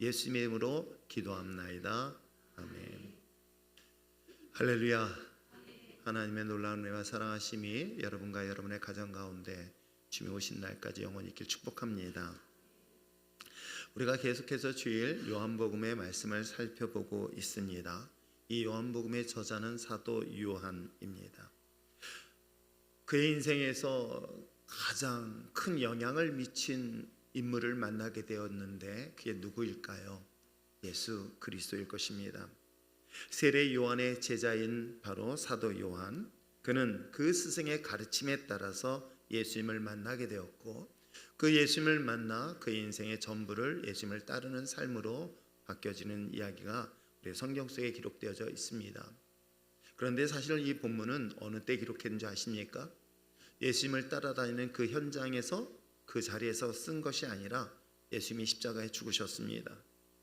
예수님의 이름으로 기도합나이다. 아멘. 할렐루야. 하나님의 놀라운 은혜와 사랑하심이 여러분과 여러분의 가정 가운데 주님 오신 날까지 영원히 있길 축복합니다. 우리가 계속해서 주일 요한복음의 말씀을 살펴보고 있습니다. 이 요한복음의 저자는 사도 요한입니다. 그의 인생에서 가장 큰 영향을 미친 인물을 만나게 되었는데 그게 누구일까요? 예수 그리스도일 것입니다. 세례 요한의 제자인 바로 사도 요한, 그는 그 스승의 가르침에 따라서 예수님을 만나게 되었고, 그 예수님을 만나 그의 인생의 전부를 예수님을 따르는 삶으로 바뀌어지는 이야기가 우리 성경 속에 기록되어져 있습니다. 그런데 사실 이 본문은 어느 때 기록했는지 아십니까? 예수님을 따라다니는 그 현장에서, 그 자리에서 쓴 것이 아니라 예수님이 십자가에 죽으셨습니다.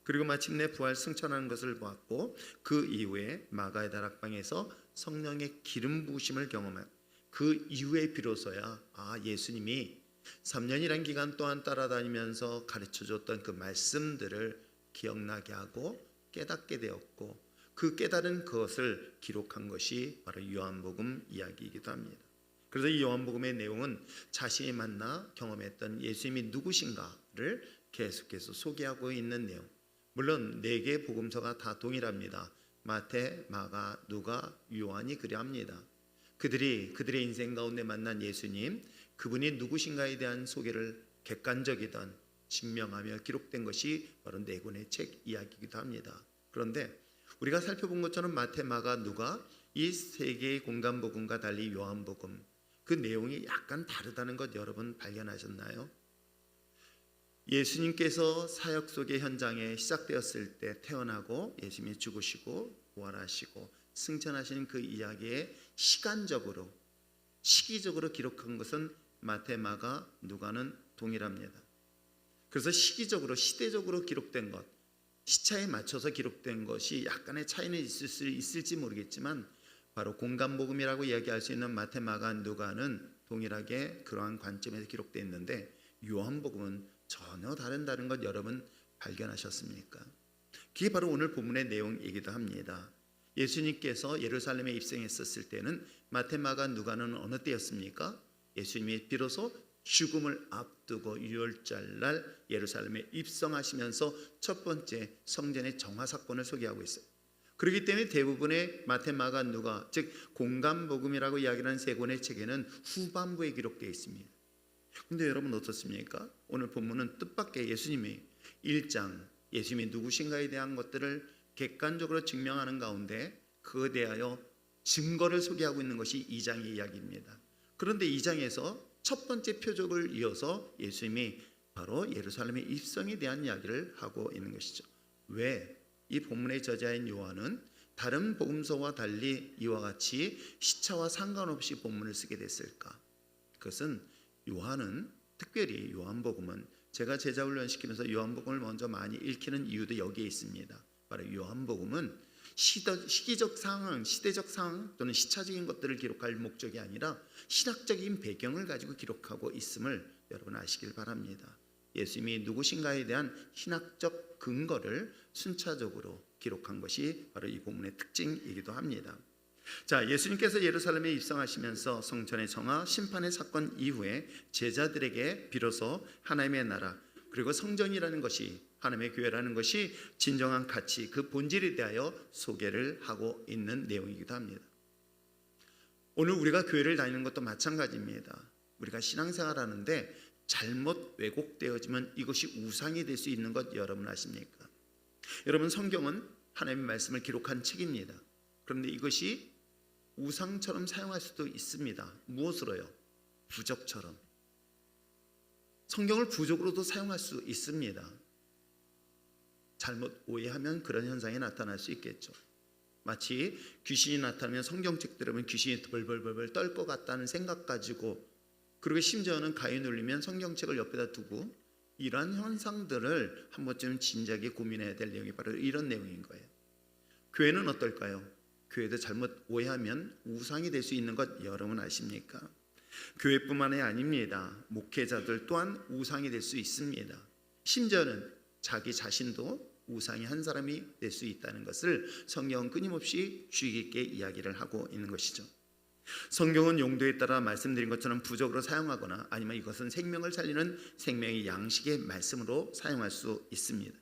그리고 마침내 부활 승천하는 것을 보았고, 그 이후에 마가의 다락방에서 성령의 기름 부으심을 경험한 그 이후에 비로소야 예수님이 3년이란 기간 동안 따라다니면서 가르쳐줬던 그 말씀들을 기억나게 하고 깨닫게 되었고, 그 깨달은 그것을 기록한 것이 바로 요한복음 이야기이기도 합니다. 그래서 이 요한복음의 내용은 자신이 만나 경험했던 예수님이 누구신가를 계속해서 소개하고 있는 내용. 물론 4개의 복음서가 다 동일합니다. 마태, 마가, 누가, 요한이 그리합니다. 그들의 인생 가운데 만난 예수님, 그분이 누구신가에 대한 소개를 객관적이던 증명하며 기록된 것이 바로 4권의 책 이야기이기도 합니다. 그런데 우리가 살펴본 것처럼 마태, 마가, 누가, 이 3개의 공간복음과 달리 요한복음, 그 내용이 약간 다르다는 것 여러분 발견하셨나요? 예수님께서 사역 속의 현장에 시작되었을 때 태어나고 예수님이 죽으시고 부활하시고 승천하시는 그 이야기에 시간적으로, 시기적으로 기록한 것은 마태, 마가, 누가는 동일합니다. 그래서 시기적으로, 시대적으로 기록된 것, 시차에 맞춰서 기록된 것이 약간의 차이는 있을지 모르겠지만 바로 공간복음이라고 이야기할 수 있는 마태, 마가, 누가는 동일하게 그러한 관점에서 기록되어 있는데, 요한복음은 전혀 다른 것 여러분 발견하셨습니까? 그게 바로 오늘 본문의 내용이기도 합니다. 예수님께서 예루살렘에 입성했었을 때는 마태, 마가, 누가는 어느 때였습니까? 예수님이 비로소 죽음을 앞두고 유월절 날 예루살렘에 입성하시면서 첫 번째 성전의 정화 사건을 소개하고 있어요. 그렇기 때문에 대부분의 마태, 마가, 누가, 즉 공간복음이라고 이야기하는 3권의 책에는 후반부에 기록되어 있습니다. 근데 여러분 어떻습니까? 오늘 본문은 뜻밖의 예수님이 1장 예수님이 누구신가에 대한 것들을 객관적으로 증명하는 가운데 그에 대하여 증거를 소개하고 있는 것이 2장의 이야기입니다. 그런데 2장에서 첫 번째 표적을 이어서 예수님이 바로 예루살렘의 입성에 대한 이야기를 하고 있는 것이죠. 왜 이 본문의 저자인 요한은 다른 복음서와 달리 이와 같이 시차와 상관없이 본문을 쓰게 됐을까? 그것은 요한은, 특별히 요한복음은, 제가 제자훈련 시키면서 요한복음을 먼저 많이 읽히는 이유도 여기에 있습니다. 바로 요한복음은 시기적 상황, 시대적 상황 또는 시차적인 것들을 기록할 목적이 아니라 신학적인 배경을 가지고 기록하고 있음을 여러분 아시길 바랍니다. 예수님이 누구신가에 대한 신학적 근거를 순차적으로 기록한 것이 바로 이 본문의 특징이기도 합니다. 자, 예수님께서 예루살렘에 입성하시면서 성전의 정화, 심판의 사건 이후에 제자들에게 비로소 하나님의 나라, 그리고 성전이라는 것이, 하나님의 교회라는 것이 진정한 가치, 그 본질에 대하여 소개를 하고 있는 내용이기도 합니다. 오늘 우리가 교회를 다니는 것도 마찬가지입니다. 우리가 신앙생활하는데 잘못 왜곡되어지면 이것이 우상이 될 수 있는 것 여러분 아십니까? 여러분, 성경은 하나님의 말씀을 기록한 책입니다. 그런데 이것이 우상처럼 사용할 수도 있습니다. 무엇으로요? 부적처럼. 성경을 부적으로도 사용할 수 있습니다. 잘못 오해하면 그런 현상이 나타날 수 있겠죠. 마치 귀신이 나타나면 성경책 들으면 귀신이 벌벌벌 떨 것 같다는 생각 가지고, 그리고 심지어는 가위 눌리면 성경책을 옆에다 두고, 이러한 현상들을 한 번쯤 진지하게 고민해야 될 내용이 바로 이런 내용인 거예요. 교회는 어떨까요? 교회도 잘못 오해하면 우상이 될 수 있는 것 여러분 아십니까? 교회뿐만이 아닙니다. 목회자들 또한 우상이 될 수 있습니다. 심지어는 자기 자신도 우상의 한 사람이 될 수 있다는 것을 성경은 끊임없이 주의 깊게 이야기를 하고 있는 것이죠. 성경은 용도에 따라 말씀드린 것처럼 부적으로 사용하거나 아니면 이것은 생명을 살리는 생명의 양식의 말씀으로 사용할 수 있습니다.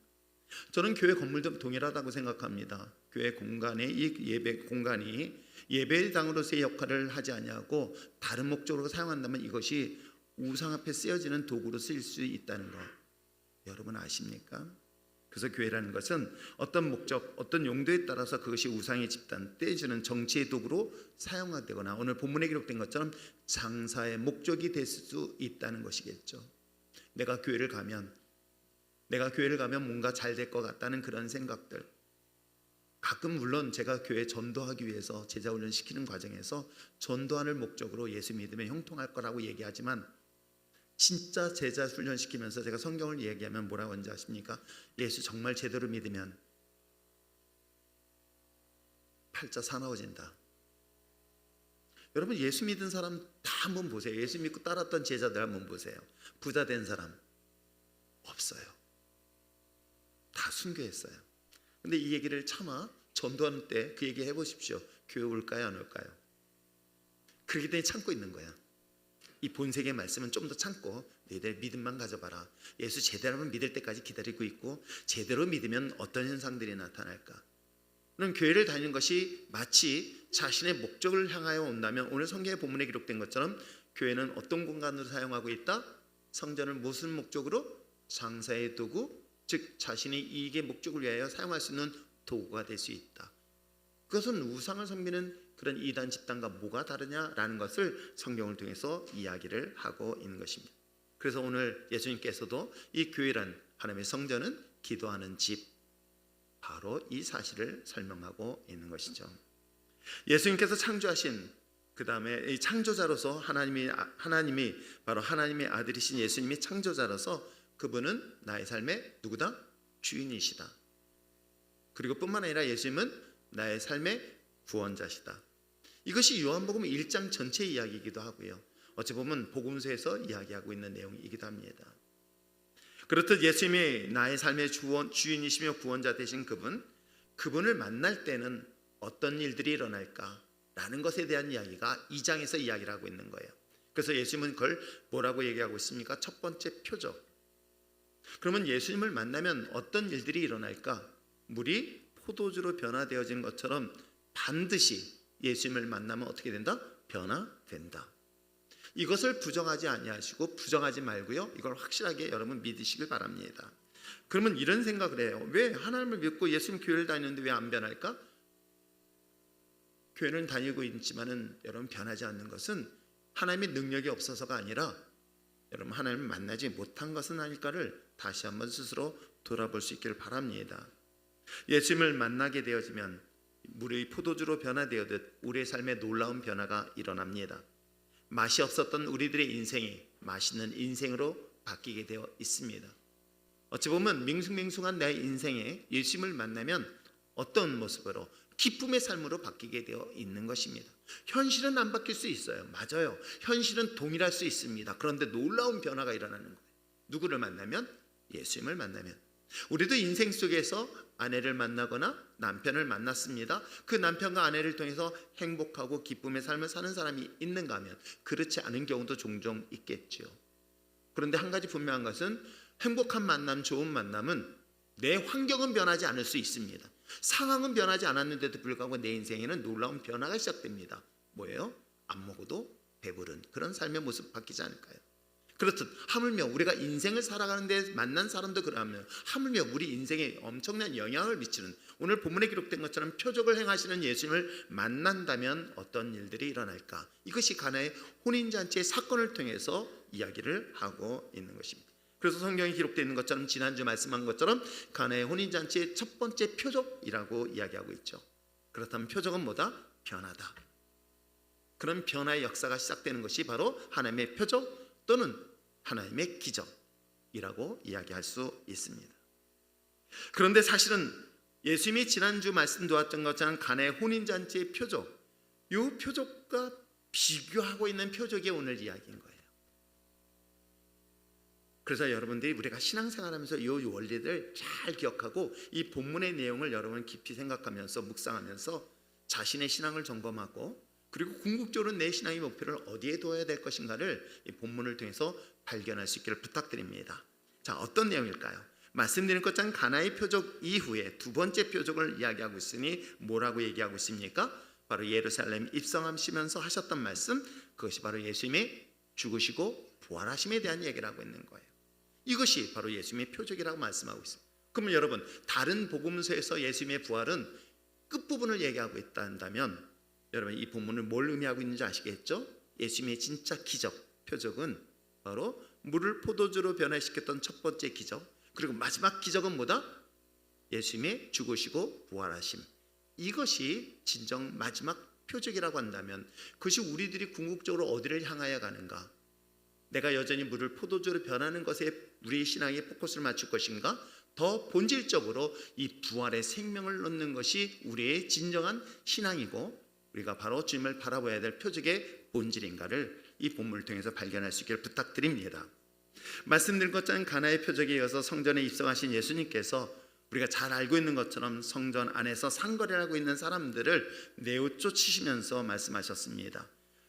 저는 교회 건물도 동일하다고 생각합니다. 교회 공간의 이 예배 공간이 예배당으로서의 역할을 하지 아니하고 다른 목적으로 사용한다면 이것이 우상 앞에 쓰여지는 도구로 쓰일 수 있다는 것 여러분 아십니까? 그래서 교회라는 것은 어떤 목적, 어떤 용도에 따라서 그것이 우상의 집단, 떼주는 정치의 도구로 사용되거나 오늘 본문에 기록된 것처럼 장사의 목적이 될 수 있다는 것이겠죠. 내가 교회를 가면 뭔가 잘 될 것 같다는 그런 생각들. 가끔 물론 제가 교회 전도하기 위해서 제자 훈련 시키는 과정에서 전도하는 목적으로 예수 믿으면 형통할 거라고 얘기하지만 진짜 제자 훈련시키면서 제가 성경을 얘기하면 뭐라고 하는지 아십니까? 예수 정말 제대로 믿으면 팔자 사나워진다. 여러분 예수 믿은 사람 다 한번 보세요. 예수 믿고 따랐던 제자들 한번 보세요. 부자 된 사람 없어요. 다 순교했어요. 근데 이 얘기를 차마 전도하는 때 그 얘기 해보십시오. 교회 올까요 안 올까요? 그렇기 때문에 참고 있는 거야. 이 본색의 말씀은 좀 더 참고 너희들 믿음만 가져봐라. 예수 제대로 믿을 때까지 기다리고 있고 제대로 믿으면 어떤 현상들이 나타날까? 그럼 교회를 다니는 것이 마치 자신의 목적을 향하여 온다면 오늘 성경의 본문에 기록된 것처럼 교회는 어떤 공간으로 사용하고 있다? 성전을 무슨 목적으로? 장사의 도구, 즉 자신의 이익의 목적을 위하여 사용할 수 있는 도구가 될 수 있다. 그것은 우상을 섬기는 그런 이단 집단과 뭐가 다르냐라는 것을 성경을 통해서 이야기를 하고 있는 것입니다. 그래서 오늘 예수님께서도 이 교회란 하나님의 성전은 기도하는 집, 바로 이 사실을 설명하고 있는 것이죠. 예수님께서 창조하신 그 다음에 이 창조자로서 하나님이 바로 하나님의 아들이신 예수님이 창조자로서 그분은 나의 삶의 누구다? 주인이시다. 그리고 뿐만 아니라 예수님은 나의 삶의 구원자시다. 이것이 요한복음 1장 전체 이야기이기도 하고요. 어찌 보면 복음서에서 이야기하고 있는 내용이기도 합니다. 그렇듯 예수님이 나의 삶의 주인이시며 구원자 되신 그분을 만날 때는 어떤 일들이 일어날까라는 것에 대한 이야기가 2장에서 이야기를 하고 있는 거예요. 그래서 예수님은 그걸 뭐라고 얘기하고 있습니까? 첫 번째 표적. 그러면 예수님을 만나면 어떤 일들이 일어날까? 물이 포도주로 변화되어진 것처럼 반드시 예수님을 만나면 어떻게 된다? 변화된다. 이것을 부정하지 아니하시고 부정하지 말고요. 이걸 확실하게 여러분 믿으시길 바랍니다. 그러면 이런 생각을 해요. 왜 하나님을 믿고 예수님 교회를 다니는데 왜 안 변할까? 교회는 다니고 있지만은 여러분 변하지 않는 것은 하나님의 능력이 없어서가 아니라 여러분 하나님을 만나지 못한 것은 아닐까를 다시 한번 스스로 돌아볼 수 있기를 바랍니다. 예수님을 만나게 되어지면 물의 포도주로 변화되어듯 우리의 삶에 놀라운 변화가 일어납니다. 맛이 없었던 우리들의 인생이 맛있는 인생으로 바뀌게 되어 있습니다. 어찌 보면 밍숭맹숭한 내 인생에 예수님을 만나면 어떤 모습으로 기쁨의 삶으로 바뀌게 되어 있는 것입니다. 현실은 안 바뀔 수 있어요. 맞아요. 현실은 동일할 수 있습니다. 그런데 놀라운 변화가 일어나는 거예요. 누구를 만나면? 예수님을 만나면. 우리도 인생 속에서 아내를 만나거나 남편을 만났습니다. 그 남편과 아내를 통해서 행복하고 기쁨의 삶을 사는 사람이 있는가 하면 그렇지 않은 경우도 종종 있겠죠. 그런데 한 가지 분명한 것은 행복한 만남, 좋은 만남은 내 환경은 변하지 않을 수 있습니다. 상황은 변하지 않았는데도 불구하고 내 인생에는 놀라운 변화가 시작됩니다. 뭐예요? 안 먹어도 배부른 그런 삶의 모습 바뀌지 않을까요? 그렇듯 하물며 우리가 인생을 살아가는데 만난 사람도 그러면 하물며 우리 인생에 엄청난 영향을 미치는 오늘 본문에 기록된 것처럼 표적을 행하시는 예수님을 만난다면 어떤 일들이 일어날까? 이것이 가나의 혼인잔치의 사건을 통해서 이야기를 하고 있는 것입니다. 그래서 성경에 기록되어 있는 것처럼 지난주 말씀한 것처럼 가나의 혼인잔치의 첫 번째 표적이라고 이야기하고 있죠. 그렇다면 표적은 뭐다? 변화다. 그런 변화의 역사가 시작되는 것이 바로 하나님의 표적 또는 하나님의 기적이라고 이야기할 수 있습니다. 그런데 사실은 예수님이 지난주 말씀드렸던 것처럼 가나의 혼인잔치의 표적, 이 표적과 비교하고 있는 표적이 오늘 이야기인 거예요. 그래서 여러분들이 우리가 신앙생활하면서 이 원리를 잘 기억하고 이 본문의 내용을 여러분 깊이 생각하면서 묵상하면서 자신의 신앙을 점검하고 그리고 궁극적으로 내 신앙의 목표를 어디에 둬야 될 것인가를 이 본문을 통해서 발견할 수 있기를 부탁드립니다. 자, 어떤 내용일까요? 말씀드린 것처럼 가나의 표적 이후에 두 번째 표적을 이야기하고 있으니 뭐라고 얘기하고 있습니까? 바로 예루살렘 입성하시면서 하셨던 말씀, 그것이 바로 예수님의 죽으시고 부활하심에 대한 얘기를 하고 있는 거예요. 이것이 바로 예수님의 표적이라고 말씀하고 있습니다. 그러면 여러분, 다른 복음서에서 예수님의 부활은 끝부분을 얘기하고 있다면 여러분, 이 본문을 뭘 의미하고 있는지 아시겠죠? 예수님의 진짜 기적, 표적은 바로 물을 포도주로 변화시켰던 첫 번째 기적, 그리고 마지막 기적은 뭐다? 예수님의 죽으시고 부활하심. 이것이 진정 마지막 표적이라고 한다면 그것이 우리들이 궁극적으로 어디를 향하여 가는가? 내가 여전히 물을 포도주로 변하는 것에 우리의 신앙에 포커스를 맞출 것인가? 더 본질적으로 이 부활의 생명을 넣는 것이 우리의 진정한 신앙이고 우리가 바로 주님을 바라봐야 될 표적의 본질인가를 이 본문을 통해서 발견할 수 있기를 부탁드립니다. 말씀드린 것처럼 가나의 표적에 이어서 성전에 입성하신 예수님께서 우리가 잘 알고 있는 것처럼 성전 안에서 상거래를 하고 있는 사람들을 내어 쫓으시면서 말씀하셨습니다.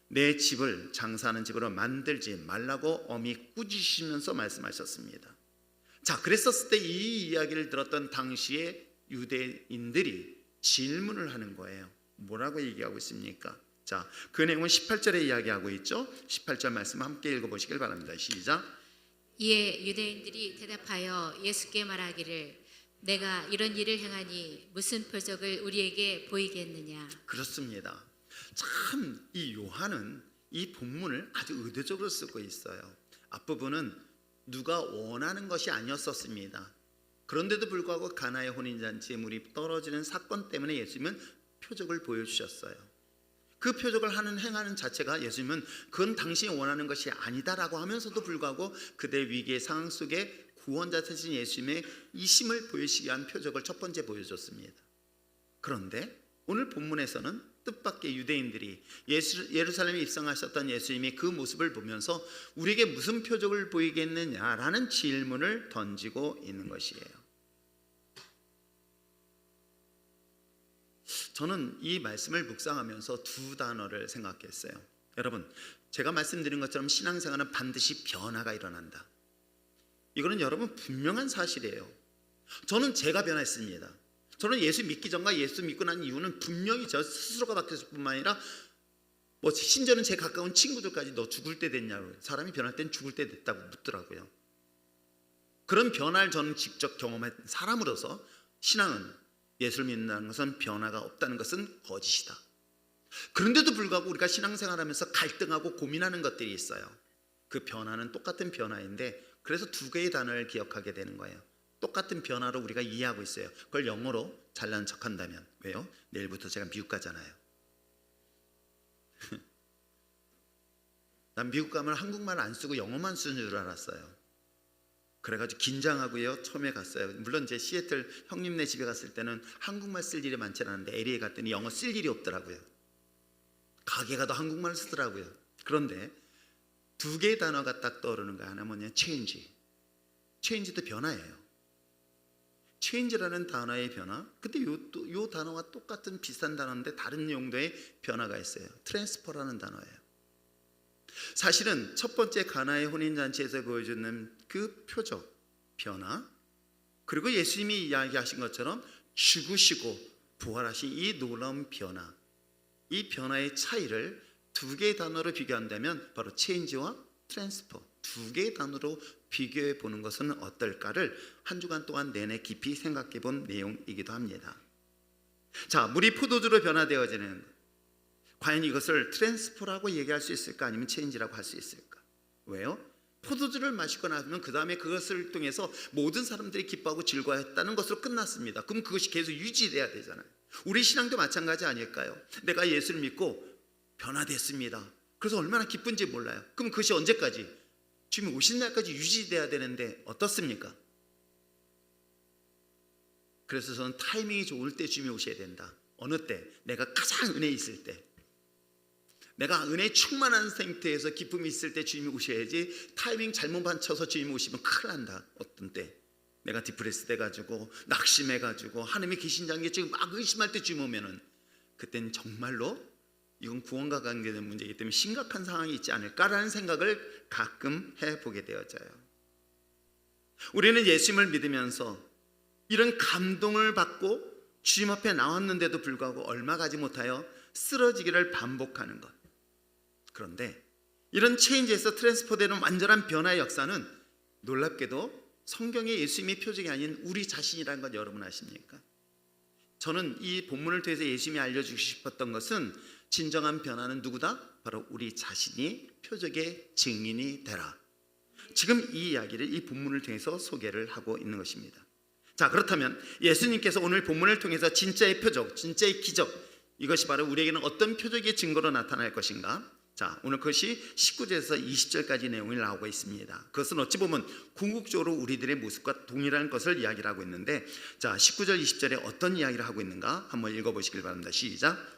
내 집을 장사하는 집으로 만들지 말라고 엄히 꾸짖으시면서 말씀하셨습니다. 자, 그랬었을 때 이 이야기를 들었던 당시의 유대인들이 질문을 하는 거예요. 뭐라고 얘기하고 있습니까? 자, 그 내용은 18절에 이야기하고 있죠. 18절 말씀 함께 읽어보시길 바랍니다. 시작. 이에 유대인들이 대답하여 예수께 말하기를 내가 이런 일을 행하니 무슨 표적을 우리에게 보이겠느냐. 그렇습니다. 참 이 요한은 이 본문을 아주 의도적으로 쓰고 있어요. 앞부분은 누가 원하는 것이 아니었었습니다. 그런데도 불구하고 가나의 혼인잔치에 물이 떨어지는 사건 때문에 예수님은 표적을 보여주셨어요. 그 표적을 행하는 자체가 예수님은 그건 당신이 원하는 것이 아니다라고 하면서도 불구하고 그들의 위기의 상황 속에 구원자 되신 예수님의 이심을 보이시기 위한 표적을 첫 번째 보여줬습니다. 그런데 오늘 본문에서는 뜻밖의 유대인들이 예루살렘에 입성하셨던 예수님의 그 모습을 보면서 우리에게 무슨 표적을 보이겠느냐라는 질문을 던지고 있는 것이에요. 저는 이 말씀을 묵상하면서 두 단어를 생각했어요. 여러분, 제가 말씀드린 것처럼 신앙생활은 반드시 변화가 일어난다. 이거는 여러분 분명한 사실이에요. 저는 제가 변했습니다. 저는 예수 믿기 전과 예수 믿고 난 이유는 분명히 저 스스로가 바뀌었을 뿐만 아니라 심지어는 제 가까운 친구들까지 너 죽을 때 됐냐고, 사람이 변할 땐 죽을 때 됐다고 묻더라고요. 그런 변화를 저는 직접 경험한 사람으로서 신앙은, 예수를 믿는다는 것은 변화가 없다는 것은 거짓이다. 그런데도 불구하고 우리가 신앙생활하면서 갈등하고 고민하는 것들이 있어요. 그 변화는 똑같은 변화인데 그래서 두 개의 단어를 기억하게 되는 거예요. 똑같은 변화로 우리가 이해하고 있어요. 그걸 영어로 잘난 척한다면. 왜요? 내일부터 제가 미국 가잖아요. 난 미국 가면 한국말 안 쓰고 영어만 쓰는 줄 알았어요. 그래가지고 긴장하고요 처음에 갔어요. 물론 제 시애틀 형님네 집에 갔을 때는 한국말 쓸 일이 많지 않았는데 LA 갔더니 영어 쓸 일이 없더라고요. 가게 가도 한국말 쓰더라고요. 그런데 두 개의 단어가 딱 떠오르는 거예요. 하나 뭐냐, change. change도 변화예요. change라는 단어의 변화. 근데 요 단어와 똑같은 비슷한 단어인데 다른 용도의 변화가 있어요. transfer라는 단어예요. 사실은 첫 번째 가나의 혼인잔치에서 보여주는 그 표적, 변화, 그리고 예수님이 이야기하신 것처럼 죽으시고 부활하신 이 놀라운 변화, 이 변화의 차이를 두 개의 단어로 비교한다면 바로 change와 transfer, 두 개의 단어로 비교해 보는 것은 어떨까를 한 주간 동안 내내 깊이 생각해 본 내용이기도 합니다. 자, 물이 포도주로 변화되어지는, 과연 이것을 트랜스퍼라고 얘기할 수 있을까, 아니면 체인지라고 할 수 있을까? 왜요? 포도주를 마시고 나면 그 다음에 그것을 통해서 모든 사람들이 기뻐하고 즐거워했다는 것으로 끝났습니다. 그럼 그것이 계속 유지돼야 되잖아요. 우리 신앙도 마찬가지 아닐까요? 내가 예수를 믿고 변화됐습니다. 그래서 얼마나 기쁜지 몰라요. 그럼 그것이 언제까지? 주님이 오신 날까지 유지돼야 되는데 어떻습니까? 그래서 저는 타이밍이 좋을 때 주님이 오셔야 된다. 어느 때? 내가 가장 은혜 있을 때. 내가 은혜 충만한 상태에서 기쁨이 있을 때 주님이 오셔야지, 타이밍 잘못 맞춰서 주님이 오시면 큰일 난다. 어떤 때 내가 디프레스 돼가지고 낙심해가지고 하나님이 계신다는 게 지금 막 의심할 때 주님 오면은, 그때는 정말로 이건 구원과 관계된 문제이기 때문에 심각한 상황이 있지 않을까라는 생각을 가끔 해보게 되어져요. 우리는 예수님을 믿으면서 이런 감동을 받고 주님 앞에 나왔는데도 불구하고 얼마 가지 못하여 쓰러지기를 반복하는 것. 그런데 이런 체인지에서 트랜스포되는 완전한 변화의 역사는 놀랍게도 성경의 예수님의 표적이 아닌 우리 자신이라는 것 여러분 아십니까? 저는 이 본문을 통해서 예수님이 알려주고 싶었던 것은, 진정한 변화는 누구다? 바로 우리 자신이 표적의 증인이 되라. 지금 이 이야기를 이 본문을 통해서 소개를 하고 있는 것입니다. 자, 그렇다면 예수님께서 오늘 본문을 통해서 진짜의 표적, 진짜의 기적, 이것이 바로 우리에게는 어떤 표적의 증거로 나타날 것인가? 자, 오늘 그것이 19절에서 20절까지 내용이 나오고 있습니다. 그것은 어찌 보면 궁극적으로 우리들의 모습과 동일한 것을 이야기를 하고 있는데, 자, 19절 20절에 어떤 이야기를 하고 있는가 한번 읽어보시길 바랍니다. 시작.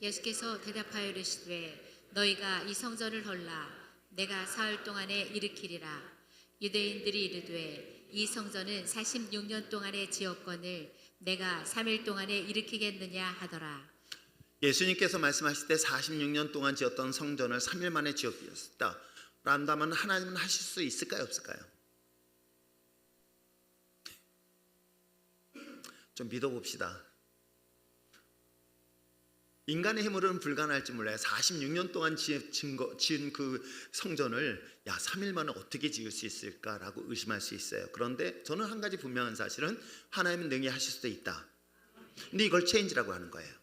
예수께서 대답하여 이르시되 너희가 이 성전을 헐라 내가 사흘 동안에 일으키리라. 유대인들이 이르되 이 성전은 46년 동안의 지었건을 내가 3일 동안에 일으키겠느냐 하더라. 예수님께서 말씀하실 때 46년 동안 지었던 성전을 3일 만에 지었다 란다면 하나님은 하실 수 있을까요, 없을까요? 좀 믿어봅시다. 인간의 힘으로는 불가능할지 몰라요. 46년 동안 지은 그 성전을 3일 만에 어떻게 지을 수 있을까라고 의심할 수 있어요. 그런데 저는 한 가지 분명한 사실은, 하나님은 능히 하실 수도 있다. 근데 이걸 체인지라고 하는 거예요.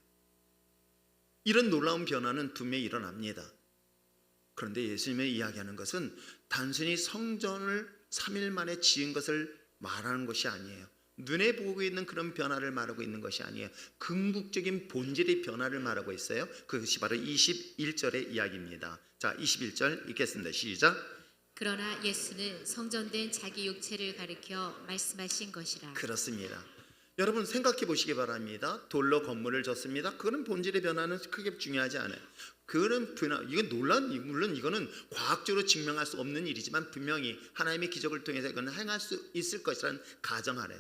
이런 놀라운 변화는 분명히 일어납니다. 그런데 예수님이 이야기하는 것은 단순히 성전을 3일 만에 지은 것을 말하는 것이 아니에요. 눈에 보고 있는 그런 변화를 말하고 있는 것이 아니에요. 궁극적인 본질의 변화를 말하고 있어요. 그것이 바로 21절의 이야기입니다. 자, 21절 읽겠습니다. 시작. 그러나 예수는 성전된 자기 육체를 가리켜 말씀하신 것이라. 그렇습니다. 여러분 생각해 보시기 바랍니다. 돌로 건물을 졌습니다. 그거는 본질의 변화는 크게 중요하지 않아요. 그런 변화, 이건 물론 이거는 과학적으로 증명할 수 없는 일이지만 분명히 하나님의 기적을 통해서 이건 행할 수 있을 것이라는 가정 아래.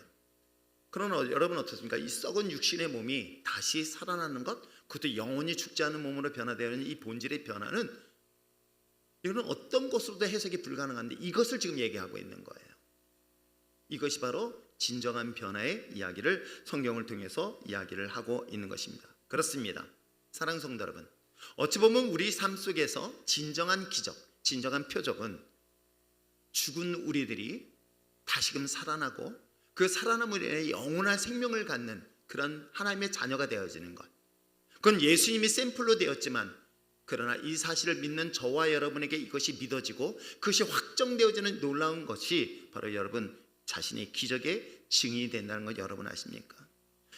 그러나 여러분 어떻습니까? 이 썩은 육신의 몸이 다시 살아나는 것, 그것도 영원히 죽지 않은 몸으로 변화되는 이 본질의 변화는, 이거는 어떤 것으로도 해석이 불가능한데 이것을 지금 얘기하고 있는 거예요. 이것이 바로 진정한 변화의 이야기를 성경을 통해서 이야기를 하고 있는 것입니다. 그렇습니다. 사랑하는 성도 여러분, 어찌 보면 우리 삶 속에서 진정한 기적, 진정한 표적은 죽은 우리들이 다시금 살아나고 그 살아남으로 인해 영원한 생명을 갖는 그런 하나님의 자녀가 되어지는 것. 그건 예수님이 샘플로 되었지만, 그러나 이 사실을 믿는 저와 여러분에게 이것이 믿어지고 그것이 확정되어지는 놀라운 것이 바로 여러분 자신의 기적의 증인이 된다는 것 여러분 아십니까?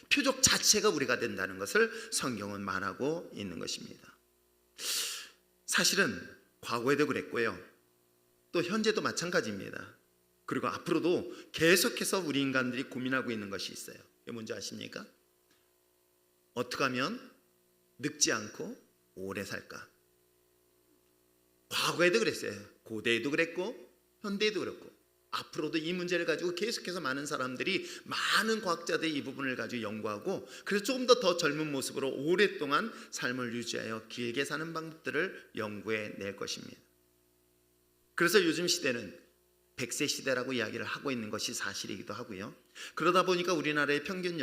표적 자체가 우리가 된다는 것을 성경은 말하고 있는 것입니다. 사실은 과거에도 그랬고요, 또 현재도 마찬가지입니다. 그리고 앞으로도 계속해서 우리 인간들이 고민하고 있는 것이 있어요. 이게 뭔지 아십니까? 어떻게 하면 늙지 않고 오래 살까? 과거에도 그랬어요. 고대에도 그랬고 현대에도 그렇고 앞으로도 이 문제를 가지고 계속해서 많은 사람들이, 많은 과학자들이 이 부분을 가지고 연구하고, 그래서 조금 더 젊은 모습으로 오랫동안 삶을 유지하여 길게 사는 방법들을 연구해 낼 것입니다. 그래서 요즘 시대는 100세 시대라고 이야기를 하고 있는 것이 사실이기도 하고요. 그러다 보니까 우리나라의 평균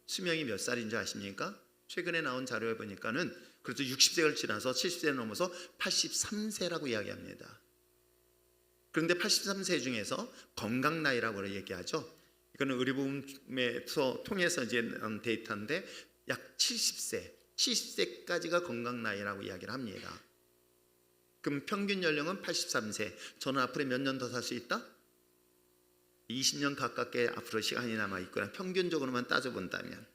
수명이 몇 살인 줄 아십니까? 최근에 나온 자료에 보니까는 그래도 60세를 지나서 70세를 넘어서 83세라고 이야기합니다. 그런데 83세 중에서 건강 나이라고 얘기하죠. 이거는 의료보험에서 통해서 이제 데이터인데 약 70세까지가 건강 나이라고 이야기를 합니다. 그럼 평균 연령은 83세. 저는 앞으로 몇 년 더 살 수 있다? 20년 가깝게 앞으로 시간이 남아 있구나. 평균적으로만 따져본다면.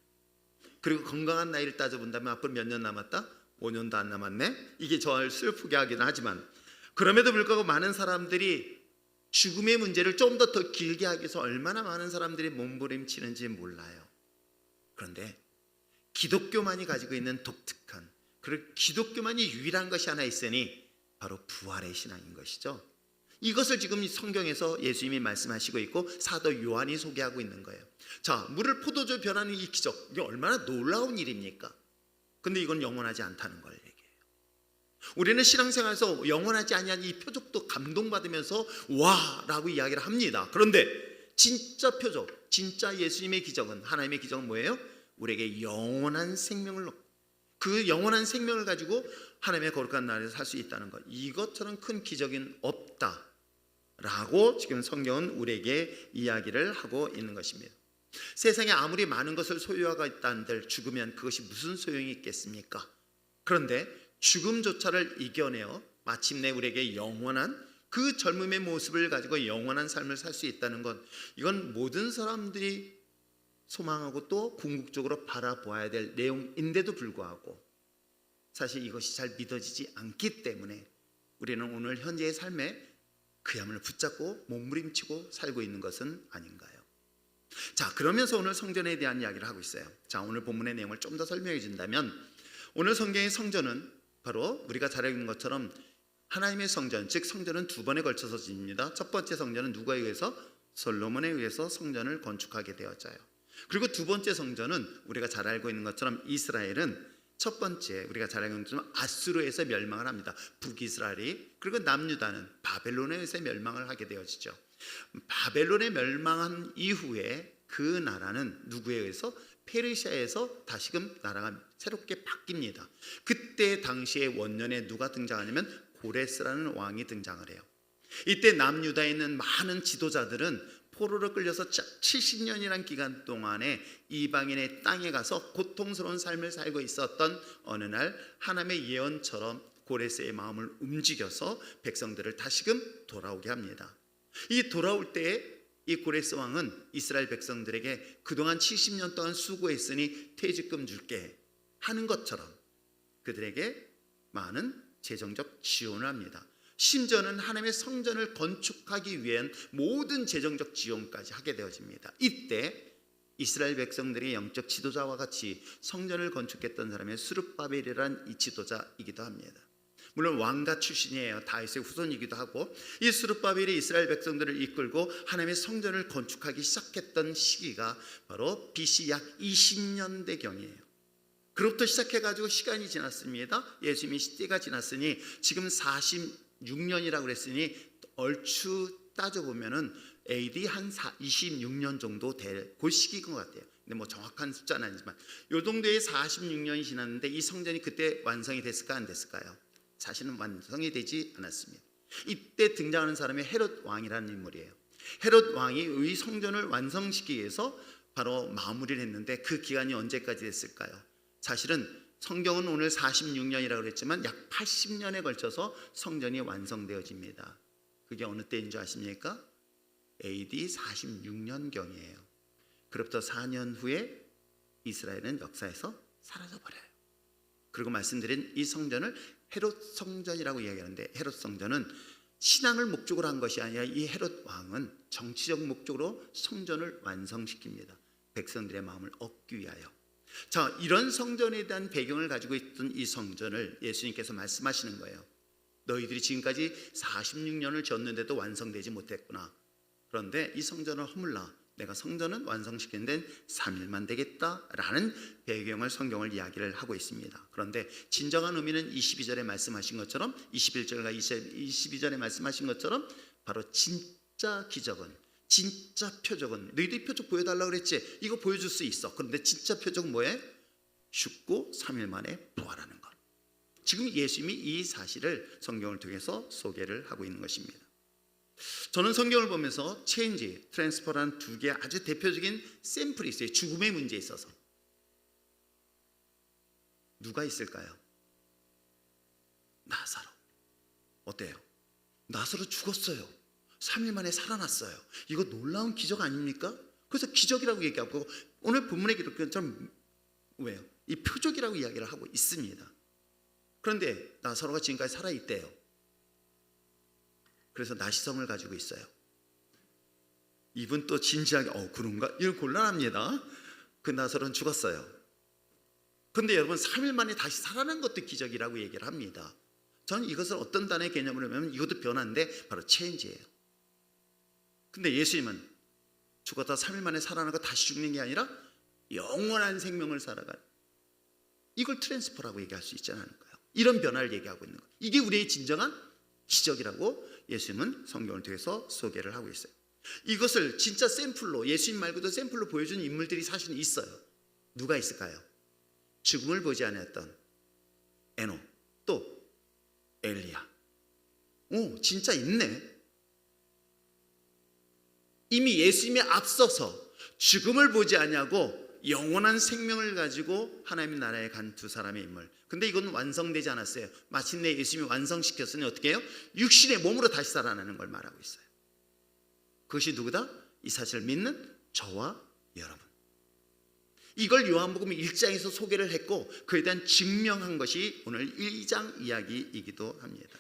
그리고 건강한 나이를 따져본다면 앞으로 몇 년 남았다? 5년도 안 남았네. 이게 저를 슬프게 하긴 하지만, 그럼에도 불구하고 많은 사람들이 죽음의 문제를 좀 더 길게 하기 위해서 얼마나 많은 사람들이 몸부림치는지 몰라요. 그런데 기독교만이 가지고 있는 독특한 그리고 기독교만이 유일한 것이 하나 있으니 바로 부활의 신앙인 것이죠. 이것을 지금 이 성경에서 예수님이 말씀하시고 있고 사도 요한이 소개하고 있는 거예요. 자, 물을 포도주 변하는 이 기적, 이게 얼마나 놀라운 일입니까? 근데 이건 영원하지 않다는 걸 얘기해요. 우리는 신앙생활에서 영원하지 아니한 이 표적도 감동받으면서 와 라고 이야기를 합니다. 그런데 진짜 표적, 진짜 예수님의 기적은, 하나님의 기적은 뭐예요? 우리에게 영원한 생명을, 그 영원한 생명을 가지고 하나님의 거룩한 나라에서 살 수 있다는 것, 이것처럼 큰 기적은 없다라고 지금 성경은 우리에게 이야기를 하고 있는 것입니다. 세상에 아무리 많은 것을 소유하고 있다는들 죽으면 그것이 무슨 소용이 있겠습니까? 그런데 죽음조차를 이겨내어 마침내 우리에게 영원한 그 젊음의 모습을 가지고 영원한 삶을 살 수 있다는 것, 이건 모든 사람들이 소망하고 또 궁극적으로 바라보아야 될 내용인데도 불구하고 사실 이것이 잘 믿어지지 않기 때문에 우리는 오늘 현재의 삶에 그야말로 붙잡고 몸부림치고 살고 있는 것은 아닌가요? 자, 그러면서 오늘 성전에 대한 이야기를 하고 있어요. 자, 오늘 본문의 내용을 좀 더 설명해 준다면, 오늘 성경의 성전은 바로 우리가 잘 알고 있는 것처럼 하나님의 성전, 즉 성전은 두 번에 걸쳐서 지입니다. 첫 번째 성전은 누구에 의해서? 솔로몬에 의해서 성전을 건축하게 되어져요. 그리고 두 번째 성전은 우리가 잘 알고 있는 것처럼 이스라엘은 첫 번째 우리가 잘 알고 있는 것처럼 아수르에서 멸망을 합니다. 북이스라엘이. 그리고 남유다는 바벨론에 의해서 멸망을 하게 되어지죠. 바벨론에 멸망한 이후에 그 나라는 누구에 의해서? 페르시아에서 다시금 나라가 새롭게 바뀝니다. 그때 당시에 원년에 누가 등장하냐면 고레스라는 왕이 등장을 해요. 이때 남유다에 있는 많은 지도자들은 포로로 끌려서 70년이라는 기간 동안에 이방인의 땅에 가서 고통스러운 삶을 살고 있었던 어느 날 하나님의 예언처럼 고레스의 마음을 움직여서 백성들을 다시금 돌아오게 합니다. 이 돌아올 때에 이 고레스 왕은 이스라엘 백성들에게 그동안 70년 동안 수고했으니 퇴직금 줄게 하는 것처럼 그들에게 많은 재정적 지원을 합니다. 심지어는 하나님의 성전을 건축하기 위한 모든 재정적 지원까지 하게 되어집니다. 이때 이스라엘 백성들의 영적 지도자와 같이 성전을 건축했던 사람의 스룹바벨이란 이 지도자이기도 합니다. 물론 왕가 출신이에요. 다윗의 후손이기도 하고, 이 스룹바벨이 이스라엘 백성들을 이끌고 하나님의 성전을 건축하기 시작했던 시기가 바로 BC 약 20년대경이에요. 그로부터 시작해가지고 시간이 지났습니다. 예수님이 시대가 지났으니 지금 46년이라고 그랬으니 얼추 따져보면은 AD 한 26년 정도 될 그 시기인 것 같아요. 근데 뭐 정확한 숫자는 아니지만 요 정도의 46년이 지났는데 이 성전이 그때 완성이 됐을까 안 됐을까요? 사실은 완성이 되지 않았습니다. 이때 등장하는 사람이 헤롯 왕이라는 인물이에요. 헤롯 왕이 이 성전을 완성시키기 위해서 바로 마무리를 했는데 그 기간이 언제까지 됐을까요? 사실은 성경은 오늘 46년이라고 그랬지만 약 80년에 걸쳐서 성전이 완성되어집니다. 그게 어느 때인 줄 아십니까? AD 46년경이에요. 그로부터 4년 후에 이스라엘은 역사에서 사라져버려요. 그리고 말씀드린 이 성전을 헤롯 성전이라고 이야기하는데, 헤롯 성전은 신앙을 목적으로 한 것이 아니라 이 헤롯 왕은 정치적 목적으로 성전을 완성시킵니다. 백성들의 마음을 얻기 위하여. 자, 이런 성전에 대한 배경을 가지고 있던 이 성전을 예수님께서 말씀하시는 거예요. 너희들이 지금까지 46년을 지었는데도 완성되지 못했구나. 그런데 이 성전을 허물라. 내가 성전은 완성시키는 데는 3일만 되겠다라는 배경을 성경을 이야기를 하고 있습니다. 그런데 진정한 의미는 22절에 말씀하신 것처럼, 21절과 22절에 말씀하신 것처럼 바로 진짜 기적은, 진짜 표적은, 너희들이 표적 보여달라고 그랬지? 이거 보여줄 수 있어. 그런데 진짜 표적은 뭐예요? 죽고 3일 만에 부활하는 것. 지금 예수님이 이 사실을 성경을 통해서 소개를 하고 있는 것입니다. 저는 성경을 보면서 체인지, 트랜스퍼라는 두 개의 아주 대표적인 샘플이 있어요. 죽음의 문제에 있어서. 누가 있을까요? 나사로. 어때요? 나사로 죽었어요. 3일 만에 살아났어요. 이거 놀라운 기적 아닙니까? 그래서 기적이라고 얘기하고 오늘 본문의 기록처럼 왜요? 이 표적이라고 이야기를 하고 있습니다. 그런데 나사로가 지금까지 살아있대요. 그래서 나시성을 가지고 있어요. 이분 또 진지하게 그런가? 이건 곤란합니다. 그 나사로는 죽었어요. 그런데 여러분 3일 만에 다시 살아난 것도 기적이라고 얘기를 합니다. 저는 이것을 어떤 단어의 개념으로 하면 이것도 변화인데 바로 체인지예요. 근데 예수님은 죽었다 3일 만에 살아나고 다시 죽는 게 아니라 영원한 생명을 살아가는, 이걸 트랜스퍼라고 얘기할 수 있지 않을까요? 이런 변화를 얘기하고 있는 거예요. 이게 우리의 진정한 기적이라고 예수님은 성경을 통해서 소개를 하고 있어요. 이것을 진짜 샘플로, 예수님 말고도 샘플로 보여준 인물들이 사실 있어요. 누가 있을까요? 죽음을 보지 않았던 에녹, 또 엘리야. 오, 진짜 있네. 이미 예수님에 앞서서 죽음을 보지 않냐고 영원한 생명을 가지고 하나님의 나라에 간 두 사람의 인물. 근데 이건 완성되지 않았어요. 마침내 예수님이 완성시켰으니 어떻게 해요? 육신의 몸으로 다시 살아나는 걸 말하고 있어요. 그것이 누구다? 이 사실을 믿는 저와 여러분. 이걸 요한복음 1장에서 소개를 했고 그에 대한 증명한 것이 오늘 1장 이야기이기도 합니다.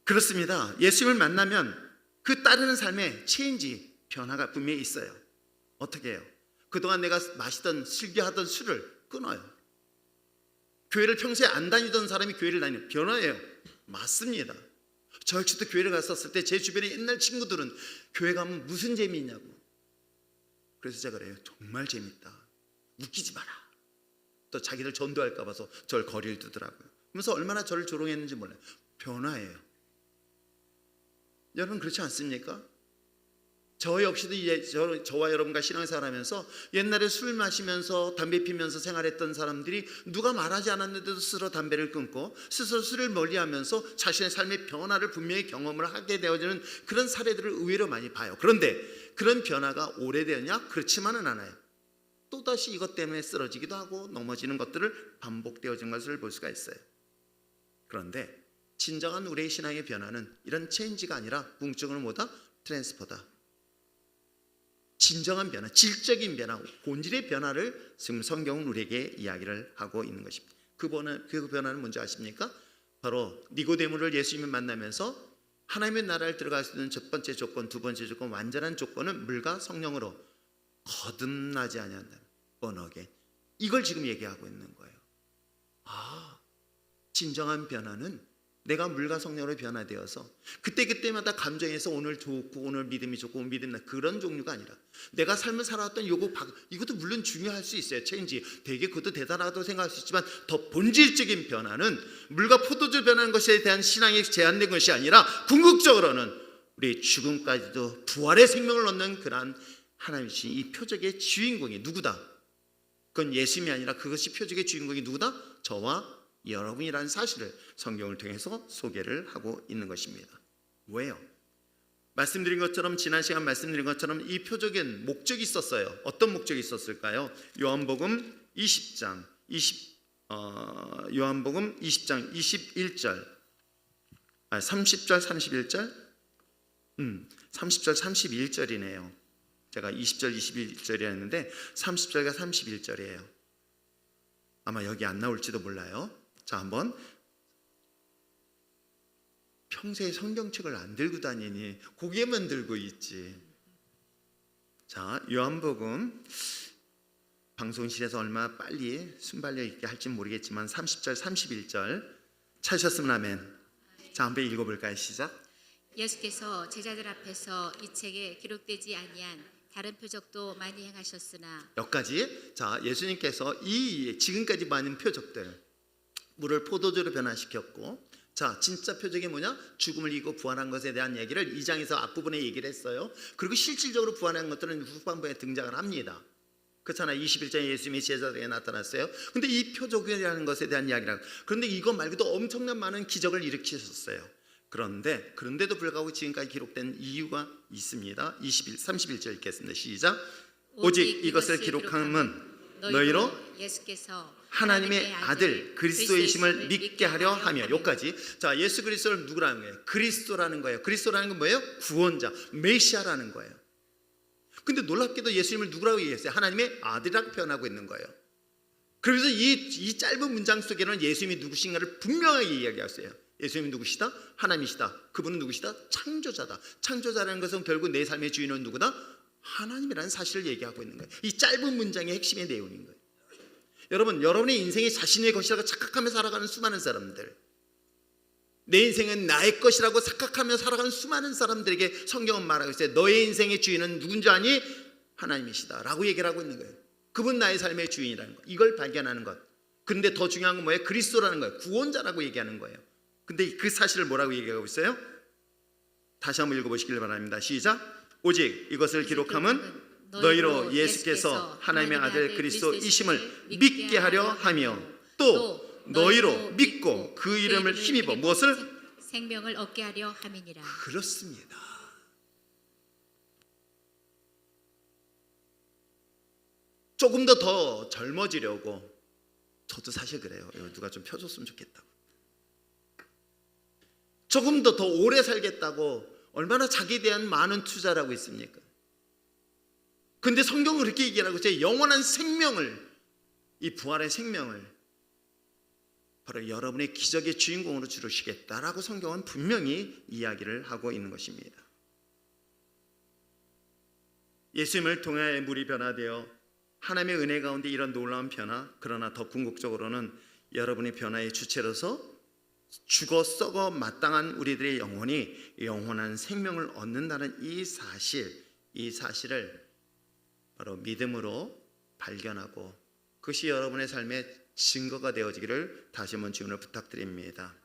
그렇습니다. 예수님을 만나면 그 따르는 삶에 체인지, 변화가 분명히 있어요. 어떻게 해요? 그동안 내가 마시던 즐겨하던 술을 끊어요. 교회를 평소에 안 다니던 사람이 교회를 다니는 변화예요. 맞습니다. 저 역시도 교회를 갔었을 때 제 주변에 옛날 친구들은 교회 가면 무슨 재미있냐고. 그래서 제가 그래요. 정말 재밌다. 웃기지 마라. 또 자기들 전도할까 봐서 저를 거리를 두더라고요. 그러면서 얼마나 저를 조롱했는지 몰라요. 변화예요. 여러분 그렇지 않습니까? 저 역시도 저와 여러분과 신앙생활하면서 옛날에 술 마시면서 담배 피면서 생활했던 사람들이 누가 말하지 않았는데도 스스로 담배를 끊고 스스로 술을 멀리하면서 자신의 삶의 변화를 분명히 경험을 하게 되어지는 그런 사례들을 의외로 많이 봐요. 그런데 그런 변화가 오래되었냐? 그렇지만은 않아요. 또다시 이것 때문에 쓰러지기도 하고 넘어지는 것들을 반복되어진 것을 볼 수가 있어요. 그런데 진정한 우리의 신앙의 변화는 이런 체인지가 아니라 궁극적으로 뭐다? 트랜스퍼다. 진정한 변화, 질적인 변화, 본질의 변화를 지금 성경은 우리에게 이야기를 하고 있는 것입니다. 그 변화는 뭔지 아십니까? 바로 니고데모를 예수님이 만나면서 하나님의 나라를 들어갈 수 있는 첫 번째 조건, 두 번째 조건, 완전한 조건은 물과 성령으로 거듭나지 아니한다. 번하게. 이걸 지금 얘기하고 있는 거예요. 아, 진정한 변화는 내가 물과 성령으로 변화되어서 그때마다 감정에서 오늘 좋고 오늘 믿음이 좋고 오늘 믿음이 나 그런 종류가 아니라 내가 삶을 살아왔던 이것도 물론 중요할 수 있어요. 체인지 되게 그것도 대단하다고 생각할 수 있지만 더 본질적인 변화는 물과 포도주 변하는 것에 대한 신앙이 제한된 것이 아니라 궁극적으로는 우리 죽음까지도 부활의 생명을 얻는 그러한 하나님이신 이 표적의 주인공이 누구다? 그건 예수님이 아니라 그것이 표적의 주인공이 누구다? 저와 여러분이라는 사실을 성경을 통해서 소개를 하고 있는 것입니다. 왜요? 말씀드린 것처럼 지난 시간 말씀드린 것처럼 이 표적엔 목적이 있었어요. 어떤 목적이 있었을까요? 요한복음 20장 21절 30절 31절 30절 31절이네요. 제가 20절 21절이라 했는데 30절과 31절이에요. 아마 여기 안 나올지도 몰라요. 자, 한번 평소에 성경책을 안 들고 다니니 고개만 들고 있지. 자, 요한복음 방송실에서 얼마나 빨리 순발력 있게 할지 모르겠지만 30절 31절 찾으셨으면 아멘. 자, 한번 읽어볼까요? 시작. 예수께서 제자들 앞에서 이 책에 기록되지 아니한 다른 표적도 많이 행하셨으나 여기까지. 자, 예수님께서 이 지금까지 많은 표적들, 물을 포도주로 변화시켰고, 자, 진짜 표적이 뭐냐? 죽음을 이기고 부활한 것에 대한 얘기를 2장에서 앞부분에 얘기를 했어요. 그리고 실질적으로 부활한 것들은 후반부에 등장을 합니다. 그렇잖아요. 21장에 예수님이 제자들에게 나타났어요. 근데 이 표적이라는 것에 대한 이야기라고. 그런데 이거 말고도 엄청난 많은 기적을 일으키셨어요. 그런데도 불구하고 지금까지 기록된 이유가 있습니다. 31절 읽겠습니다. 시작. 오직 이것을 기록함은 너희로 예수께서 하나님의 아들 그리스도이심을 믿게 하려 하며. 여기까지. 자, 예수 그리스도를 누구라는 거예요? 그리스도라는 거예요. 그리스도라는 건 뭐예요? 구원자, 메시아라는 거예요. 근데 놀랍게도 예수님을 누구라고 얘기했어요? 하나님의 아들이라고 표현하고 있는 거예요. 그래서 이 짧은 문장 속에는 예수님이 누구신가를 분명하게 이야기했어요. 예수님이 누구시다? 하나님이시다. 그분은 누구시다? 창조자다. 창조자라는 것은 결국 내 삶의 주인은 누구다? 하나님이라는 사실을 얘기하고 있는 거예요. 이 짧은 문장의 핵심의 내용인 거예요. 여러분, 여러분의 인생이 자신의 것이라고 착각하며 살아가는 수많은 사람들, 내 인생은 나의 것이라고 착각하며 살아가는 수많은 사람들에게 성경은 말하고 있어요. 너의 인생의 주인은 누군지 아니? 하나님이시다 라고 얘기를 하고 있는 거예요. 그분 나의 삶의 주인이라는 것, 이걸 발견하는 것. 그런데 더 중요한 건 뭐예요? 그리스도라는 거예요. 구원자라고 얘기하는 거예요. 근데 그 사실을 뭐라고 얘기하고 있어요? 다시 한번 읽어보시길 바랍니다. 시작. 오직 이것을 기록함은 너희로 예수께서 하나님의 아들 그리스도이심을 믿게 하려 하며 또 너희로 믿고 그 이름을 힘입어 무엇을? 생명을 얻게 하려 함이니라. 그렇습니다. 조금 더 젊어지려고, 저도 사실 그래요. 이거 누가 좀 펴줬으면 좋겠다고. 조금 더 오래 살겠다고 얼마나 자기에 대한 많은 투자를 하고 있습니까? 근데 성경은 그렇게 얘기하고 있어요. 영원한 생명을, 이 부활의 생명을 바로 여러분의 기적의 주인공으로 주시겠다라고 성경은 분명히 이야기를 하고 있는 것입니다. 예수님을 통해 물이 변화되어 하나님의 은혜 가운데 이런 놀라운 변화, 그러나 더 궁극적으로는 여러분의 변화의 주체로서 죽어 썩어 마땅한 우리들의 영혼이 영원한 생명을 얻는다는 이 사실을 바로 믿음으로 발견하고 그것이 여러분의 삶의 증거가 되어지기를 다시 한번 주님을 부탁드립니다.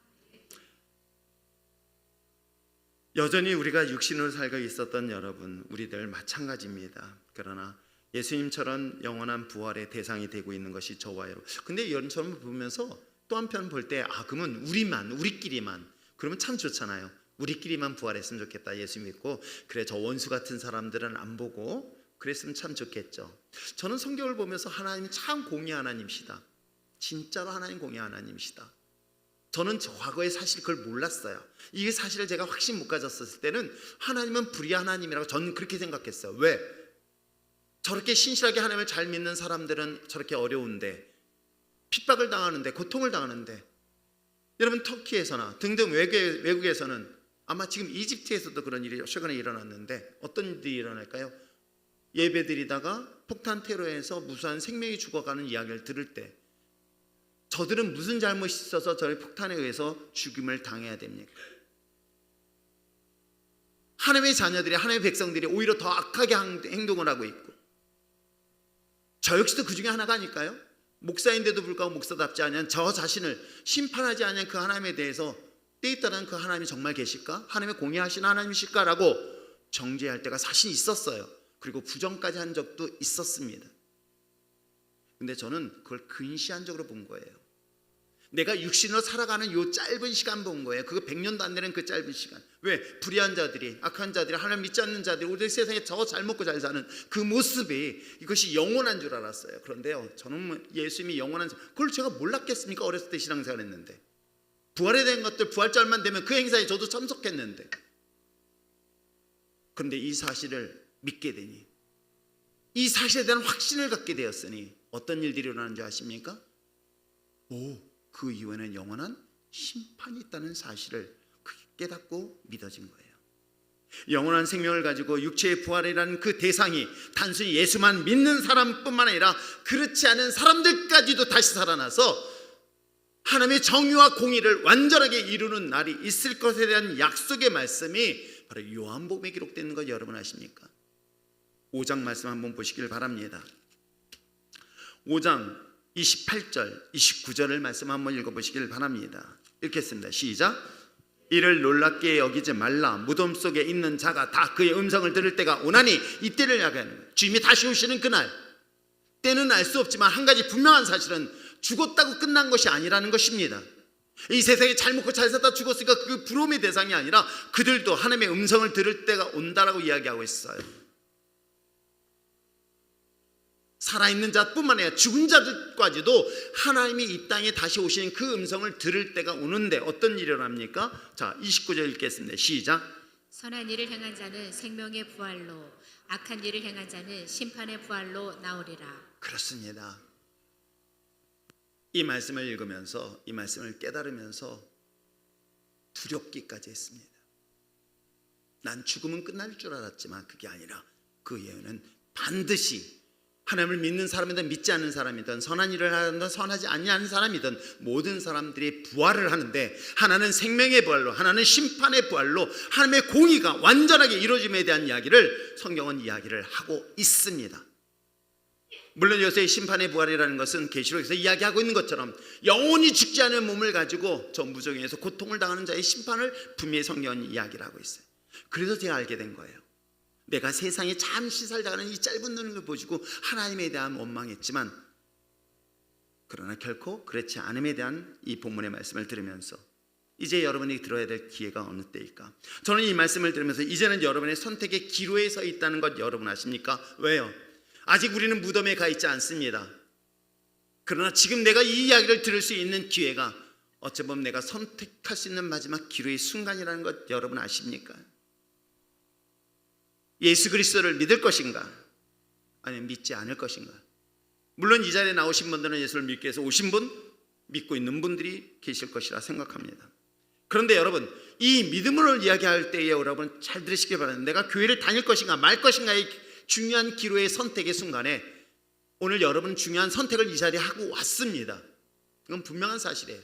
여전히 우리가 육신으로 살고 있었던 여러분, 우리들 마찬가지입니다. 그러나 예수님처럼 영원한 부활의 대상이 되고 있는 것이 저와 여러분. 근데 여러분처럼 보면서 또 한편 볼 때 그러면 우리끼리만 그러면 참 좋잖아요. 우리끼리만 부활했으면 좋겠다. 예수 믿고 그래 저 원수 같은 사람들은 안 보고 그랬으면 참 좋겠죠. 저는 성경을 보면서 하나님이 참 공의 하나님이시다. 진짜로 하나님 공의 하나님이시다. 저는 과거에 사실 그걸 몰랐어요. 이게 사실을 제가 확신 못 가졌을 때는 하나님은 불의 하나님이라고 저는 그렇게 생각했어요. 왜? 저렇게 신실하게 하나님을 잘 믿는 사람들은 저렇게 어려운데, 핍박을 당하는데, 고통을 당하는데, 여러분 터키에서나 등등 외국에서는 아마 지금 이집트에서도 그런 일이 최근에 일어났는데 어떤 일이 일어날까요? 예배드리다가 폭탄 테러에서 무수한 생명이 죽어가는 이야기를 들을 때 저들은 무슨 잘못이 있어서 저희 폭탄에 의해서 죽임을 당해야 됩니까? 하나님의 자녀들이, 하나님의 백성들이 오히려 더 악하게 행동을 하고 있고, 저 역시도 그 중에 하나가 아닐까요? 목사인데도 불구하고 목사답지 않은 저 자신을 심판하지 않은 그 하나님에 대해서 때에 따른 그 하나님이 정말 계실까? 하나님의 공의하신 하나님이실까? 라고 정죄할 때가 사실 있었어요. 그리고 부정까지 한 적도 있었습니다. 근데 저는 그걸 근시안적으로 본 거예요. 내가 육신으로 살아가는 요 짧은 시간 본 거예요. 그거 100년도 안 되는 그 짧은 시간. 왜? 불의한 자들이, 악한 자들이, 하나님 믿지 않는 자들이 우리 세상에 저 잘 먹고 잘 사는 그 모습이 이것이 영원한 줄 알았어요. 그런데요, 저는 예수님이 영원한, 그걸 제가 몰랐겠습니까? 어렸을 때 신앙생활 했는데. 부활에 대한 것들, 부활절만 되면 그 행사에 저도 참석했는데. 그런데 이 사실을 믿게 되니, 이 사실에 대한 확신을 갖게 되었으니 어떤 일들이 일어나는 줄 아십니까? 그 이후에는 영원한 심판이 있다는 사실을 깨닫고 믿어진 거예요. 영원한 생명을 가지고 육체의 부활이라는 그 대상이 단순히 예수만 믿는 사람뿐만 아니라 그렇지 않은 사람들까지도 다시 살아나서 하나님의 정의와 공의를 완전하게 이루는 날이 있을 것에 대한 약속의 말씀이 바로 요한복음에 기록되는 거 여러분 아십니까? 5장 말씀 한번 보시길 바랍니다. 5장 28절, 29절을 말씀 한번 읽어보시길 바랍니다. 읽겠습니다. 시작. 이를 놀랍게 여기지 말라. 무덤 속에 있는 자가 다 그의 음성을 들을 때가 오나니, 이때를 야기하는 거예요. 주님이 다시 오시는 그날, 때는 알 수 없지만 한 가지 분명한 사실은 죽었다고 끝난 것이 아니라는 것입니다. 이 세상에 잘 먹고 잘 살다 죽었으니까 그 부러움의 대상이 아니라 그들도 하나님의 음성을 들을 때가 온다라고 이야기하고 있어요. 살아있는 자뿐만 아니라 죽은 자들까지도 하나님이 이 땅에 다시 오시는 그 음성을 들을 때가 오는데 어떤 일이 일어납니까? 자, 29절 읽겠습니다. 시작. 선한 일을 행한 자는 생명의 부활로, 악한 일을 행한 자는 심판의 부활로 나오리라. 그렇습니다. 이 말씀을 읽으면서, 이 말씀을 깨달으면서 두렵기까지 했습니다. 난 죽음은 끝날 줄 알았지만 그게 아니라 그 예언은 반드시 하나님을 믿는 사람이든 믿지 않는 사람이든 선한 일을 하든 선하지 않는 사람이든 모든 사람들이 부활을 하는데, 하나는 생명의 부활로, 하나는 심판의 부활로 하나님의 공의가 완전하게 이루어짐에 대한 이야기를 성경은 이야기를 하고 있습니다. 물론 요새 심판의 부활이라는 것은 계시록에서 이야기하고 있는 것처럼 영원히 죽지 않은 몸을 가지고 저 무정에서 고통을 당하는 자의 심판을 분명히 성경은 이야기를 하고 있어요. 그래서 제가 알게 된 거예요. 내가 세상에 잠시 살다가는 이 짧은 눈을 보시고 하나님에 대한 원망했지만, 그러나 결코 그렇지 않음에 대한 이 본문의 말씀을 들으면서 이제 여러분이 들어야 될 기회가 어느 때일까? 저는 이 말씀을 들으면서 이제는 여러분의 선택의 기로에 서 있다는 것 여러분 아십니까? 왜요? 아직 우리는 무덤에 가 있지 않습니다. 그러나 지금 내가 이 이야기를 들을 수 있는 기회가 어찌 보면 내가 선택할 수 있는 마지막 기로의 순간이라는 것 여러분 아십니까? 예수 그리스도를 믿을 것인가, 아니면 믿지 않을 것인가? 물론 이 자리에 나오신 분들은 예수를 믿기 위해서 오신 분, 믿고 있는 분들이 계실 것이라 생각합니다. 그런데 여러분, 이 믿음을 이야기할 때에 여러분 잘 들으시기 바랍니다. 내가 교회를 다닐 것인가 말 것인가의 중요한 기로의 선택의 순간에 오늘 여러분 중요한 선택을 이 자리에 하고 왔습니다. 이건 분명한 사실이에요.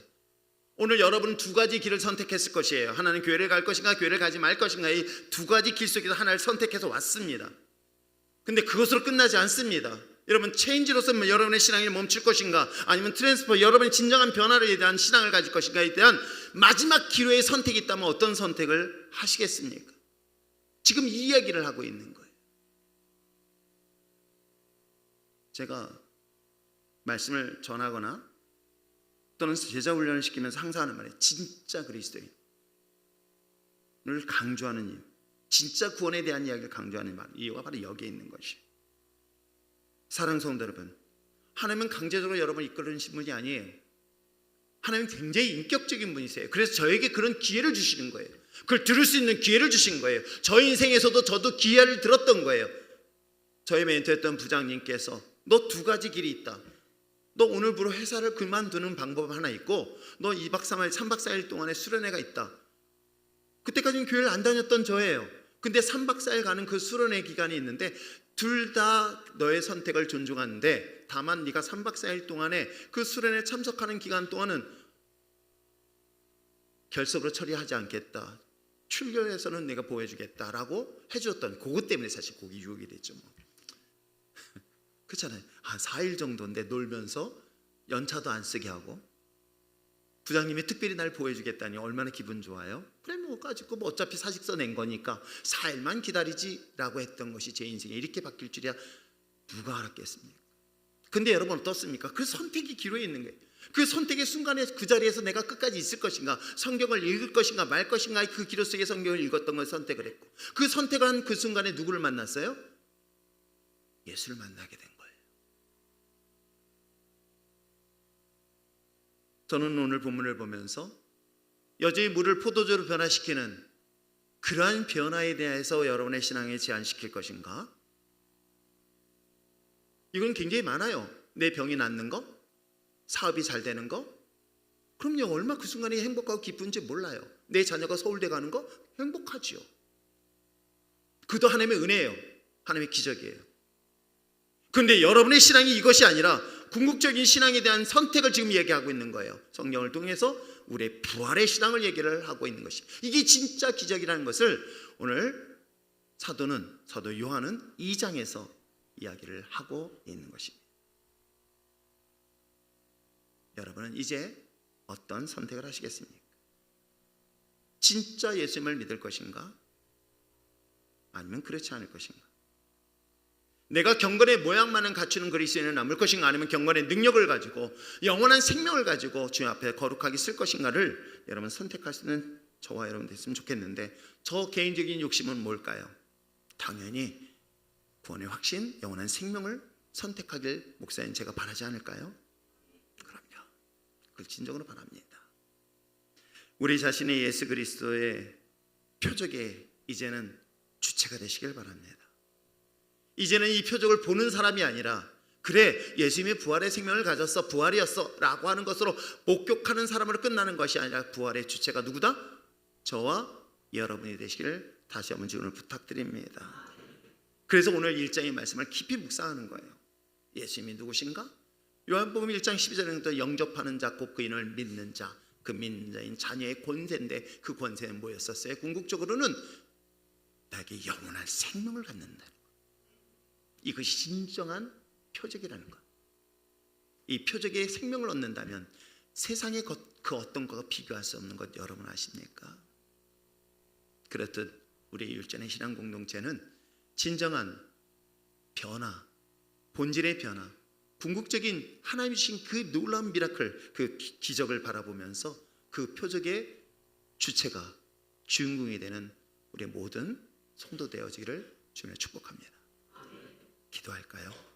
오늘 여러분은 두 가지 길을 선택했을 것이에요. 하나는 교회를 갈 것인가, 교회를 가지 말 것인가, 이 두 가지 길 속에서 하나를 선택해서 왔습니다. 근데 그것으로 끝나지 않습니다. 여러분, 체인지로서 여러분의 신앙이 멈출 것인가, 아니면 트랜스퍼, 여러분의 진정한 변화에 대한 신앙을 가질 것인가에 대한 마지막 기로의 선택이 있다면 어떤 선택을 하시겠습니까? 지금 이 이야기를 하고 있는 거예요. 제가 말씀을 전하거나 또는 제자 훈련을 시키면서 항상 하는 말이에요. 진짜 그리스도인을 강조하는 이유, 진짜 구원에 대한 이야기를 강조하는 말, 이유가 바로 여기에 있는 것이에요. 사랑하는 성도 여러분, 하나님은 강제적으로 여러분을 이끌으신 분이 아니에요. 하나님은 굉장히 인격적인 분이세요. 그래서 저에게 그런 기회를 주시는 거예요. 그걸 들을 수 있는 기회를 주신 거예요. 저 인생에서도 저도 기회를 들었던 거예요. 저의 멘토였던 부장님께서 너 두 가지 길이 있다. 너 오늘부로 회사를 그만두는 방법 하나 있고, 너 2박 3일 3박 4일 동안에 수련회가 있다. 그때까지는 교회를 안 다녔던 저예요. 근데 3박 4일 가는 그 수련회 기간이 있는데 둘 다 너의 선택을 존중하는데, 다만 네가 3박 4일 동안에 그 수련회에 참석하는 기간 동안은 결석으로 처리하지 않겠다. 출결해서는 내가 보여주겠다라고 해주었던, 그것 때문에 사실 거기 유혹이 됐죠. 뭐. 그렇잖아요. 4일 정도인데 놀면서 연차도 안 쓰게 하고 부장님이 특별히 날 보여주겠다니 얼마나 기분 좋아요? 그래 뭐 가지고 뭐 어차피 사직서 낸 거니까 4일만 기다리지라고 했던 것이 제 인생에 이렇게 바뀔 줄이야 누가 알았겠습니까? 근데 여러분 어떻습니까? 그 선택이 기로에 있는 거예요. 그 선택의 순간에 그 자리에서 내가 끝까지 있을 것인가, 성경을 읽을 것인가 말 것인가, 그 기로 속에 성경을 읽었던 걸 선택을 했고, 그 선택을 한 그 순간에 누구를 만났어요? 예수를 만나게 된 거예요. 저는 오늘 본문을 보면서 여주의 물을 포도주로 변화시키는 그러한 변화에 대해서 여러분의 신앙에 제한시킬 것인가? 이건 굉장히 많아요. 내 병이 낫는 거, 사업이 잘 되는 거. 그럼요, 얼마 그 순간이 행복하고 기쁜지 몰라요. 내 자녀가 서울대 가는 거 행복하지요. 그도 하나님의 은혜예요. 하나님의 기적이에요. 그런데 여러분의 신앙이 이것이 아니라 궁극적인 신앙에 대한 선택을 지금 얘기하고 있는 거예요. 성경을 통해서 우리의 부활의 신앙을 얘기를 하고 있는 것이, 이게 진짜 기적이라는 것을 오늘 사도 요한은 2장에서 이야기를 하고 있는 것입니다. 여러분은 이제 어떤 선택을 하시겠습니까? 진짜 예수님을 믿을 것인가? 아니면 그렇지 않을 것인가? 내가 경건의 모양만은 갖추는 그리스도인을 남을 것인가, 아니면 경건의 능력을 가지고 영원한 생명을 가지고 주님 앞에 거룩하게 쓸 것인가를 여러분 선택할 수 있는 저와 여러분 됐으면 좋겠는데, 저 개인적인 욕심은 뭘까요? 당연히 구원의 확신, 영원한 생명을 선택하길 목사님 제가 바라지 않을까요? 그럼요. 그걸 진정으로 바랍니다. 우리 자신의 예수 그리스도의 표적에 이제는 주체가 되시길 바랍니다. 이제는 이 표적을 보는 사람이 아니라, 그래 예수님의 부활의 생명을 가졌어, 부활이었어 라고 하는 것으로 목격하는 사람으로 끝나는 것이 아니라, 부활의 주체가 누구다? 저와 여러분이 되시기를 다시 한번 오늘 부탁드립니다. 그래서 오늘 1장의 말씀을 깊이 묵상하는 거예요. 예수님이 누구신가? 요한복음 1장 12절에부터 영접하는 자 곧 그인을 믿는 자, 그 믿는 자인 자녀의 권세인데 그 권세는 뭐였었어요? 궁극적으로는 나에게 영원한 생명을 갖는다는 것. 이것이 진정한 표적이라는 것. 이 표적에 생명을 얻는다면 세상의 그 어떤 것과 비교할 수 없는 것 여러분 아십니까? 그렇듯 우리의 율전의 신앙 공동체는 진정한 변화, 본질의 변화, 궁극적인 하나님이 주신 그 놀라운 미라클, 그 기적을 바라보면서 그 표적의 주체가 주인공이 되는 우리 모든 성도 되어지기를 주님의 축복합니다. 기도할까요?